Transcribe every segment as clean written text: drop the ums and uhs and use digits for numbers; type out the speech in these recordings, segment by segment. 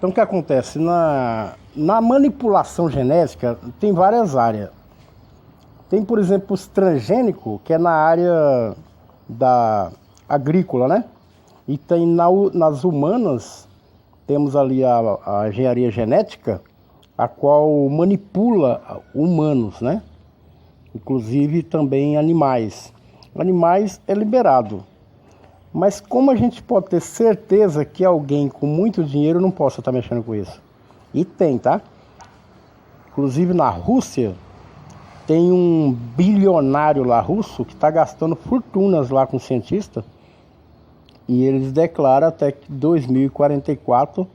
Então o que acontece? Na manipulação genética tem várias áreas. Tem, por exemplo, os transgênicos, que é na área da agrícola, né? E tem nas humanas, temos ali a engenharia genética, a qual manipula humanos, né? Inclusive também animais. Animais é liberado. Mas como a gente pode ter certeza que alguém com muito dinheiro não possa estar mexendo com isso? E tem, tá? Inclusive na Rússia, tem um bilionário lá russo que está gastando fortunas lá com cientista. E eles declaram até que 2044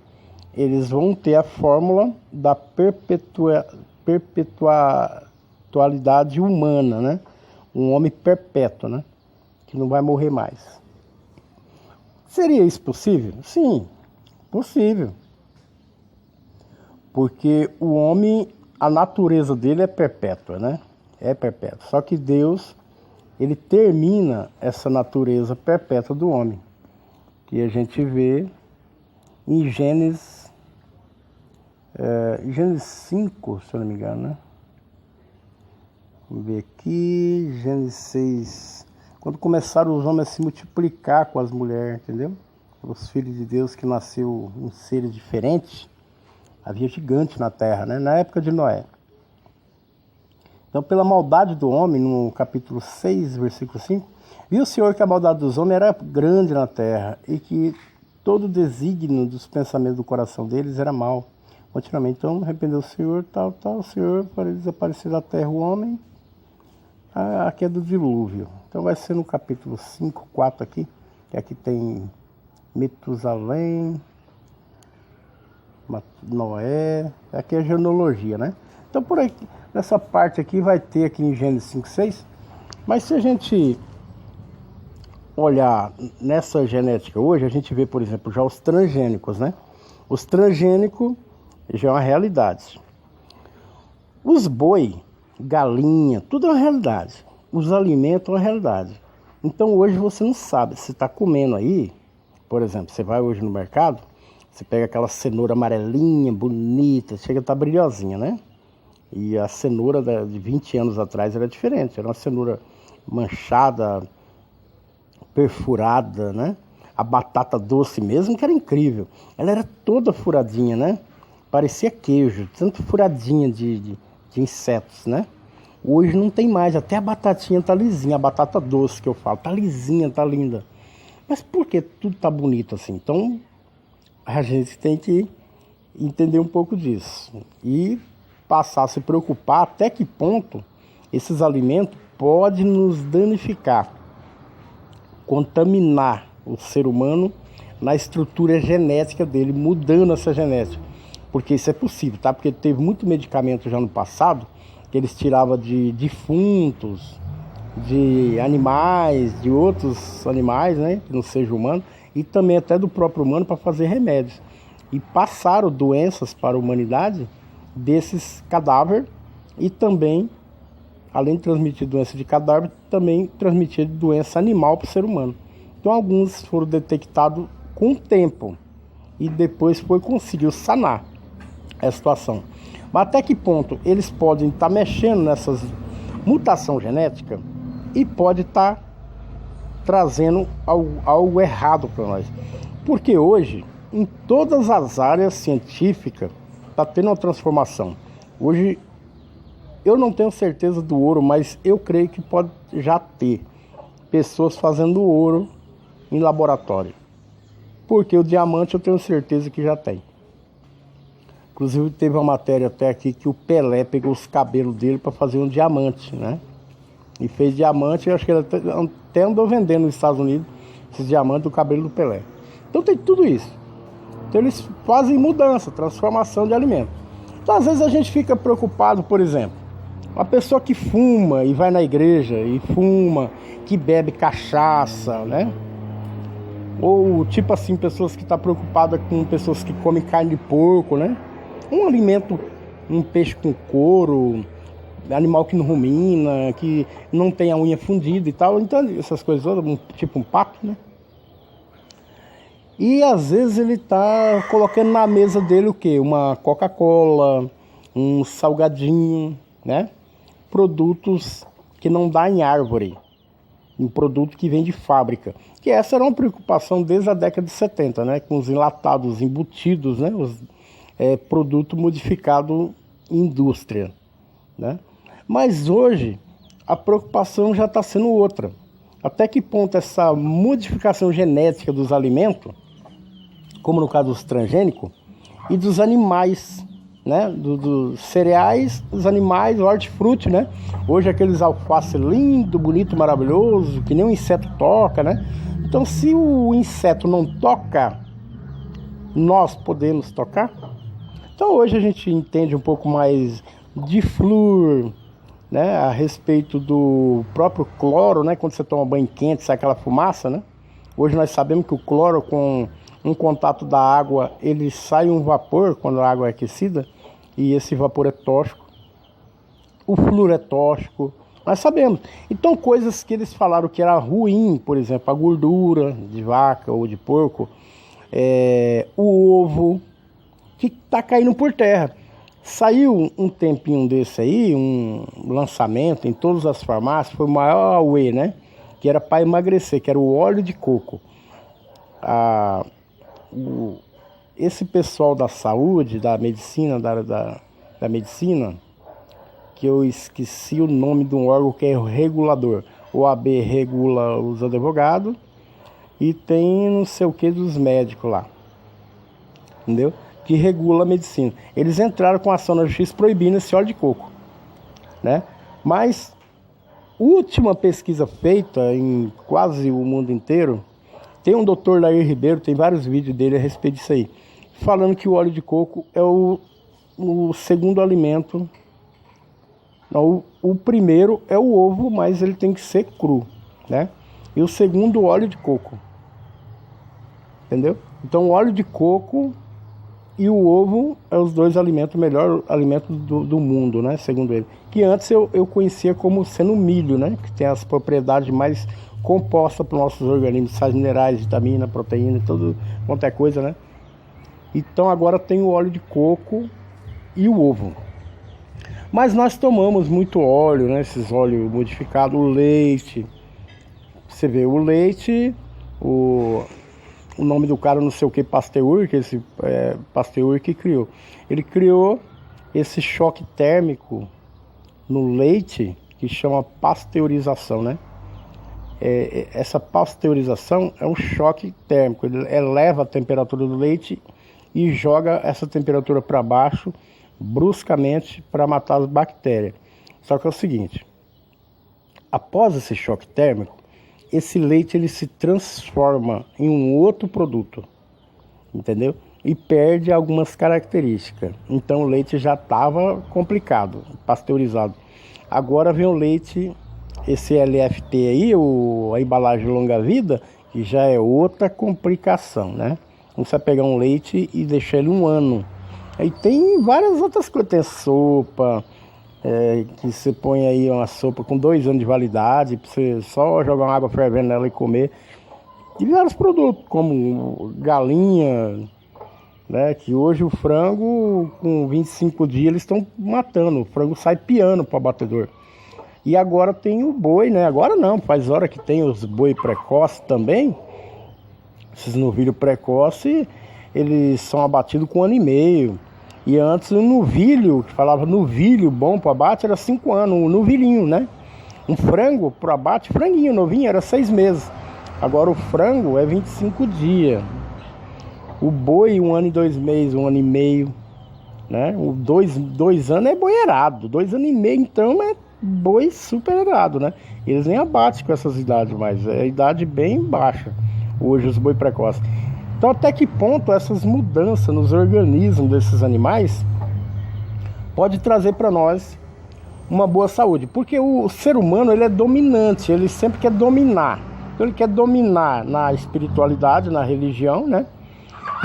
eles vão ter a fórmula da perpetualidade humana, né? Um homem perpétuo, né? Que não vai morrer mais. Seria isso possível? Sim, possível. Porque o homem, a natureza dele é perpétua, né? É perpétua. Só que Deus, ele termina essa natureza perpétua do homem. Que a gente vê em Gênesis 5, se eu não me engano, né? Vamos ver aqui, Gênesis 6. Quando começaram os homens a se multiplicar com as mulheres, entendeu? Os filhos de Deus que nasceu em seres diferentes, havia gigante na terra, né? Na época de Noé. Então, pela maldade do homem, no capítulo 6, versículo 5, viu o Senhor que a maldade dos homens era grande na terra e que todo o desígnio dos pensamentos do coração deles era mau. Continuamente, então, arrependeu o Senhor, o Senhor para desaparecer da terra o homem, a queda do dilúvio. Então vai ser no capítulo 5, 4 aqui, que aqui tem Metusalém, Noé, aqui é a genealogia, né? Então por aí, nessa parte aqui vai ter aqui em Gênesis 5, 6, mas se a gente olhar nessa genética hoje, a gente vê, por exemplo, já os transgênicos, né? Os transgênicos já é uma realidade. Os boi, galinha, tudo é uma realidade. Os alimentos é uma realidade. Então hoje você não sabe se está comendo aí, por exemplo, você vai hoje no mercado, você pega aquela cenoura amarelinha, bonita, chega a estar brilhosinha, né? E a cenoura de 20 anos atrás era diferente, era uma cenoura manchada, perfurada, né? A batata doce mesmo, que era incrível. Ela era toda furadinha, né? Parecia queijo, tanto furadinha de insetos, né? Hoje não tem mais, até a batatinha tá lisinha, a batata doce que eu falo, tá lisinha, tá linda. Mas por que tudo tá bonito assim? Então, a gente tem que entender um pouco disso. E passar a se preocupar até que ponto esses alimentos podem nos danificar, contaminar o ser humano na estrutura genética dele, mudando essa genética. Porque isso é possível, tá? Porque teve muito medicamento já no passado que eles tiravam de defuntos, de animais, de outros animais, né? Que não seja humano, e também até do próprio humano para fazer remédios. E passaram doenças para a humanidade desses cadáveres e também, além de transmitir doença de cadáver, também transmitir doença animal para o ser humano. Então alguns foram detectados com o tempo e depois conseguiu sanar a situação. Mas até que ponto eles podem estar mexendo nessas mutação genética e pode estar trazendo algo errado para nós. Porque hoje, em todas as áreas científicas, está tendo uma transformação. Hoje, eu não tenho certeza do ouro, mas eu creio que pode já ter pessoas fazendo ouro em laboratório. Porque o diamante eu tenho certeza que já tem. Inclusive teve uma matéria até aqui que o Pelé pegou os cabelos dele para fazer um diamante, né? E fez diamante, eu acho que ele até andou vendendo nos Estados Unidos esses diamantes do cabelo do Pelé. Então tem tudo isso. Então eles fazem mudança, transformação de alimento. Então às vezes a gente fica preocupado, por exemplo, uma pessoa que fuma e vai na igreja e fuma, que bebe cachaça, né? Ou tipo assim, pessoas que estão preocupadas com pessoas que comem carne de porco, né? Um alimento, um peixe com couro, animal que não rumina, que não tem a unha fundida e tal. Então essas coisas todas, tipo um pato, né? E às vezes ele está colocando na mesa dele o quê? Uma Coca-Cola, um salgadinho, né? Produtos que não dá em árvore, um produto que vem de fábrica. Que essa era uma preocupação desde a década de 70, né? Com os enlatados, embutidos, né? Produto modificado em indústria, né? Mas hoje a preocupação já está sendo outra. Até que ponto essa modificação genética dos alimentos, como no caso dos transgênicos, e dos animais, né? Dos cereais, dos animais, hortifruti, né? Hoje aqueles alface lindo, bonito, maravilhoso, que nem um inseto toca, né? Então, se o inseto não toca, nós podemos tocar? Então, hoje a gente entende um pouco mais de flúor, né? A respeito do próprio cloro, né? Quando você toma banho quente, sai aquela fumaça, né? Hoje nós sabemos que o cloro, com um contato da água, ele sai um vapor quando a água é aquecida, e esse vapor é tóxico. O flúor é tóxico, nós sabemos. Então, coisas que eles falaram que era ruim, por exemplo, a gordura de vaca ou de porco, o ovo, que está caindo por terra. Saiu um tempinho desse aí, um lançamento em todas as farmácias, foi o maior auê, né? Que era para emagrecer, que era o óleo de coco. Esse pessoal da saúde, da medicina, da área da medicina, que eu esqueci o nome de um órgão que é o regulador. O AB regula os advogados e tem não sei o que dos médicos lá, entendeu? Que regula a medicina. Eles entraram com ação na justiça proibindo esse óleo de coco, né? Mas última pesquisa feita em quase o mundo inteiro, tem um doutor Lair Ribeiro, tem vários vídeos dele a respeito disso aí, falando que o óleo de coco é o segundo alimento. Não, o primeiro é o ovo, mas ele tem que ser cru, né? E o segundo, o óleo de coco. Entendeu? Então, o óleo de coco e o ovo é os dois alimentos, o melhor alimento do mundo, né? Segundo ele. Que antes eu conhecia como sendo o milho, né? Que tem as propriedades mais compostas para os nossos organismos, sais minerais, vitamina, proteína, tudo quanto é coisa, né? Então, agora tem o óleo de coco e o ovo. Mas nós tomamos muito óleo, né? Esses óleos modificados, o leite. Você vê, o leite, o nome do cara não sei o que, Pasteur, que esse Pasteur que criou. Ele criou esse choque térmico no leite que chama pasteurização, né? Essa pasteurização é um choque térmico. Ele eleva a temperatura do leite e joga essa temperatura para baixo bruscamente para matar as bactérias. Só que é o seguinte, após esse choque térmico, esse leite ele se transforma em um outro produto, entendeu? E perde algumas características. Então o leite já estava complicado, pasteurizado. Agora vem o leite, esse LFT aí, a embalagem longa-vida, que já é outra complicação, né? Você vai pegar um leite e deixar ele 1 ano. Aí tem várias outras coisas, tem sopa, que você põe aí uma sopa com 2 anos de validade, pra você só jogar uma água fervendo nela e comer. E vários produtos, como galinha, né? Que hoje o frango, com 25 dias, eles estão matando. O frango sai piano para o abatedor. E agora tem o boi, né? Agora não, faz hora que tem os boi precoces também. Esses novilhos precoces, eles são abatidos com 1 ano e meio. E antes o novilho, que falava novilho bom para abate, era 5 anos, um novilhinho, né? Um frango para abate, franguinho novinho, era 6 meses. Agora o frango é 25 dias. O boi, 1 ano e 2 meses, 1 ano e meio, né? O 2 anos é boi errado, 2 anos e meio então é boi super errado, né? Eles nem abatem com essas idades mais, é idade bem baixa, hoje os boi precoces. Então, até que ponto essas mudanças nos organismos desses animais pode trazer para nós uma boa saúde? Porque o ser humano, ele é dominante, ele sempre quer dominar. Então, ele quer dominar na espiritualidade, na religião, né?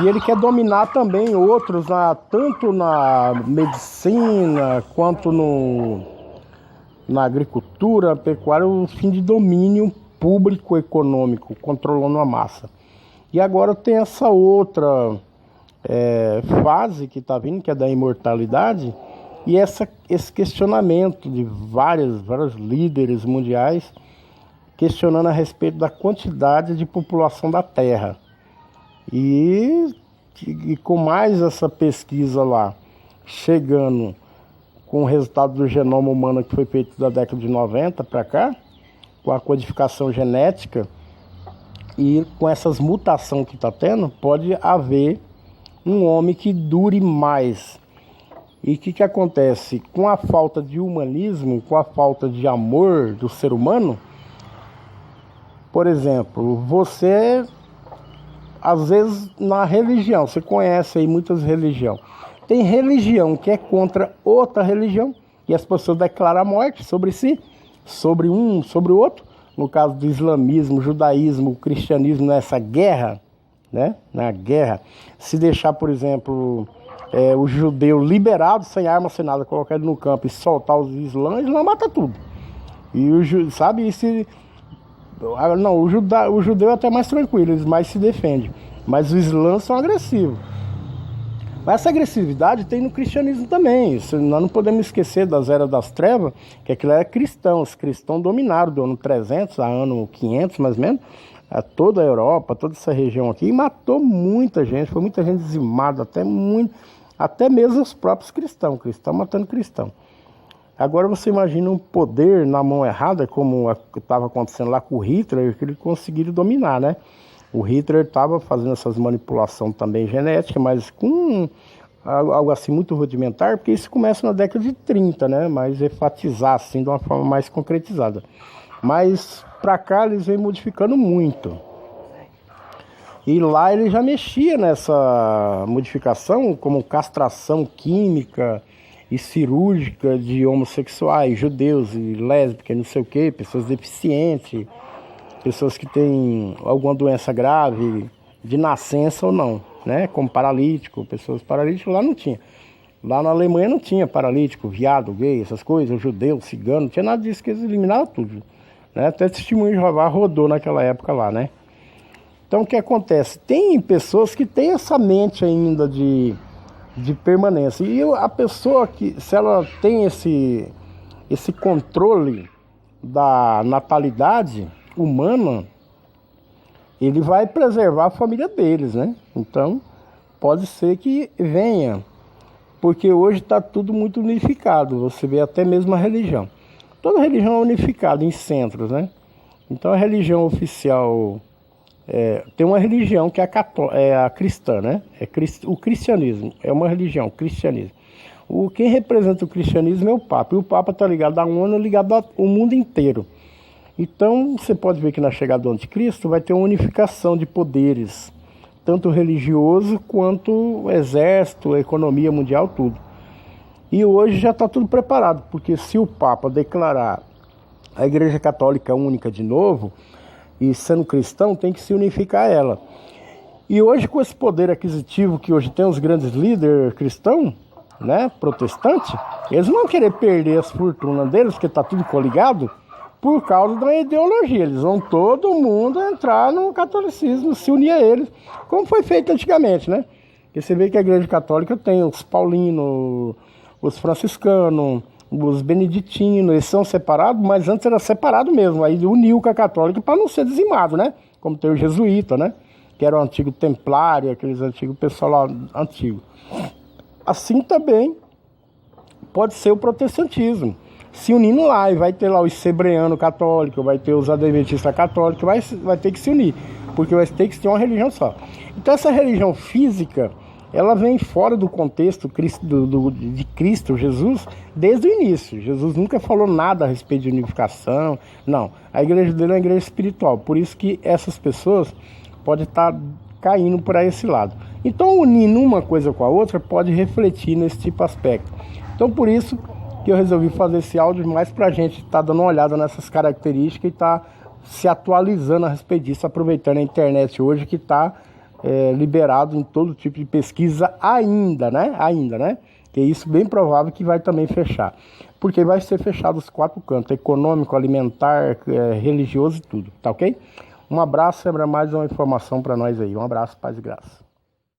E ele quer dominar também outros, tanto na medicina quanto na agricultura, pecuária, o fim de domínio público econômico, controlando a massa. E agora tem essa outra fase que está vindo, que é da imortalidade, e esse questionamento de vários líderes mundiais questionando a respeito da quantidade de população da Terra. E com mais essa pesquisa lá, chegando com o resultado do genoma humano que foi feito da década de 90 para cá, com a codificação genética e com essas mutações que está tendo, pode haver um homem que dure mais. E o que acontece? Com a falta de humanismo, com a falta de amor do ser humano, por exemplo, você, às vezes, na religião, você conhece aí muitas religiões, tem religião que é contra outra religião, e as pessoas declaram a morte sobre si, sobre um, sobre o outro. No caso do islamismo, o judaísmo, o cristianismo, nessa guerra, né? Na guerra, se deixar, por exemplo, o judeu liberado, sem arma, sem nada, colocar ele no campo e soltar os islãs, ele mata tudo. E sabe, e se... Não, o judeu é até mais tranquilo, eles mais se defendem. Mas os islãs são agressivos. Mas essa agressividade tem no cristianismo também. Nós não podemos esquecer das eras das trevas, que aquilo era cristão. Os cristãos dominaram do ano 300 a ano 500, mais ou menos, a toda a Europa, toda essa região aqui, e matou muita gente. Foi muita gente dizimada, até mesmo os próprios cristãos matando cristão. Agora você imagina um poder na mão errada, como estava acontecendo lá com o Hitler, que eles conseguiram dominar, né? O Hitler estava fazendo essas manipulações também genéticas, mas com algo assim muito rudimentar, porque isso começa na década de 30, né? Mas enfatizar assim de uma forma mais concretizada. Mas para cá eles vêm modificando muito. E lá ele já mexia nessa modificação, como castração química e cirúrgica de homossexuais, judeus e lésbicas, não sei o quê, pessoas deficientes, pessoas que têm alguma doença grave, de nascença ou não, né? Como paralítico, pessoas paralíticas lá não tinha. Lá na Alemanha não tinha paralítico, viado, gay, essas coisas, judeu, cigano, não tinha nada disso, que eles eliminaram tudo, né? Até Testemunho de Jeová rodou naquela época lá, né? Então o que acontece? Tem pessoas que têm essa mente ainda de permanência. E a pessoa que, se ela tem esse controle da natalidade humana, ele vai preservar a família deles, né? Então, pode ser que venha, porque hoje está tudo muito unificado. Você vê até mesmo a religião. Toda religião é unificada em centros, né? Então, a religião oficial... tem uma religião que é a cristã, né? O cristianismo é uma religião, o cristianismo. Quem representa o cristianismo é o Papa. E o Papa está ligado à ONU, ligado ao mundo inteiro. Então, você pode ver que na chegada do anticristo vai ter uma unificação de poderes, tanto religioso quanto o exército, a economia mundial, tudo. E hoje já está tudo preparado, porque se o Papa declarar a Igreja Católica única de novo, e sendo cristão, tem que se unificar a ela. E hoje, com esse poder aquisitivo que hoje tem os grandes líderes cristãos, né, protestantes, eles não vão querer perder as fortunas deles, porque está tudo coligado, por causa da ideologia. Eles vão todo mundo entrar no catolicismo, se unir a eles, como foi feito antigamente, né? Porque você vê que a Igreja Católica tem os paulinos, os franciscanos, os beneditinos, eles são separados, mas antes era separado mesmo. Aí uniu com a católica para não ser dizimado, né? Como tem o jesuíta, né? Que era o antigo templário, aqueles antigos pessoal lá antigo. Assim também pode ser o protestantismo. Se unindo lá, e vai ter lá os sebreanos católicos, vai ter os adventistas católicos, vai ter que se unir, porque vai ter que ter uma religião só. Então essa religião física, ela vem fora do contexto de Cristo, Jesus, desde o início. Jesus nunca falou nada a respeito de unificação, não. A igreja dele é uma igreja espiritual, por isso que essas pessoas podem estar caindo por esse lado. Então, unindo uma coisa com a outra, pode refletir nesse tipo de aspecto. Então, por isso que eu resolvi fazer esse áudio mais para a gente estar dando uma olhada nessas características e estar se atualizando a respeito disso, aproveitando a internet hoje que está liberado em todo tipo de pesquisa ainda, né? Que é isso bem provável que vai também fechar. Porque vai ser fechado os 4 cantos, econômico, alimentar, religioso e tudo, tá ok? Um abraço, é mais uma informação para nós aí. Um abraço, paz e graça.